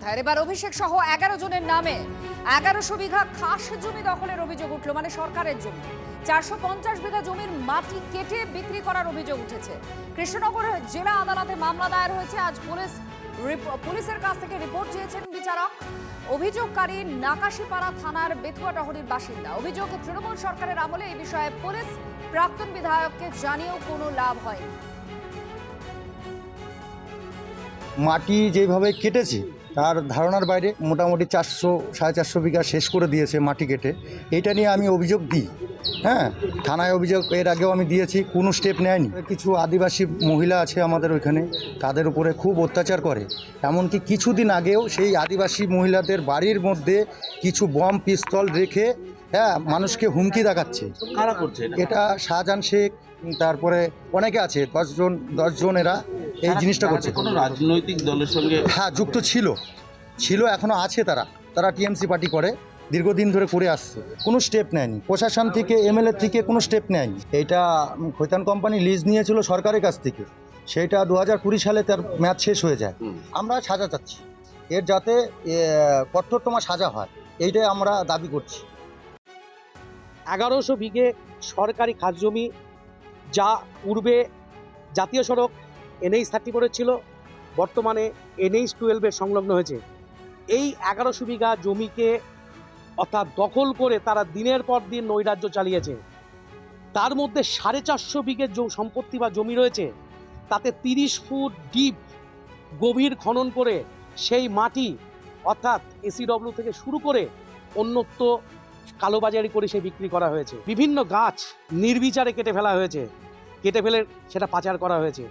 এবার অভিষেক সহ 11 জনের নামে 1100 বিঘা খাস জমি দখলের অভিযোগ উঠল, মানে সরকারের জমি। 450 বিঘা জমির মাটি কেটে বিক্রি করার অভিযোগ উঠেছে। কৃষ্ণনগর জেলা আদালতে মামলা দায়ের হয়েছে। আজ পুলিশের কাছ থেকে রিপোর্ট চেয়েছেন বিচারক। অভিযোগকারী নাকাশিপাড়া থানার বেতুয়াটহরির বাসিন্দা। অভিযোগ, তৃণমূল সরকারের আমলে এই বিষয়ে পুলিশ প্রাক্তন বিধায়ককে জানিয়েও কোনো লাভ হয়নি। মাটি যেভাবে কেটেছে তার ধারণার বাইরে, মোটামুটি 400-450 বিঘা শেষ করে দিয়েছে মাটি কেটে। এটা নিয়ে আমি অভিযোগ দিই, থানায় অভিযোগ এর আগেও আমি দিয়েছি, কোনো স্টেপ নেয়নি। কিছু আদিবাসী মহিলা আছে আমাদের ওইখানে, তাদের উপরে খুব অত্যাচার করে। এমনকি কিছুদিন আগেও সেই আদিবাসী মহিলাদের বাড়ির মধ্যে কিছু বম পিস্তল রেখে মানুষকে হুমকি দেখাচ্ছে। কারা করছে এটা শাহজাহান শেখ, তারপরে অনেকে আছে, 10 জন এরা এই জিনিসটা করছে। কোনো রাজনৈতিক দলের সঙ্গে যুক্ত ছিল এখনো আছে। তারা টিএমসি পার্টি করে, দীর্ঘদিন ধরে করে আসছে। কোনো স্টেপ নেয়নি প্রশাসন থেকে, এমএলএ থেকে কোনো স্টেপ নেয়নি। এইটা খৈতান কোম্পানি লিজ নিয়েছিল সরকারের কাছ থেকে, সেইটা 2020 সালে তার মেয়াদ শেষ হয়ে যায়। আমরা সাজা চাচ্ছি, এর যাতে কঠোরতম সাজা হয়, এইটাই আমরা দাবি করছি। 1100 বিঘে সরকারি খাস জমি, যা পূর্বে জাতীয় সড়ক NH-34 ছিল, বর্তমানে NH-12 সংলগ্ন হয়েছে। এই 1100 বিঘা জমিকে অর্থাৎ দখল করে তারা দিনের পর দিন নৈরাজ্য চালিয়েছে। তার মধ্যে 450 বিঘে সম্পত্তি বা জমি রয়েছে, তাতে 30 ফুট ডিপ গভীর খনন করে সেই মাটি অর্থাৎ ECW থেকে শুরু করে অন্যত্র কালোবাজারি করে সে বিক্রি করা হয়েছে। বিভিন্ন গাছ নির্বিচারে কেটে ফেলা হয়েছে, কেটে ফেলে সেটা পাচার করা হয়েছে।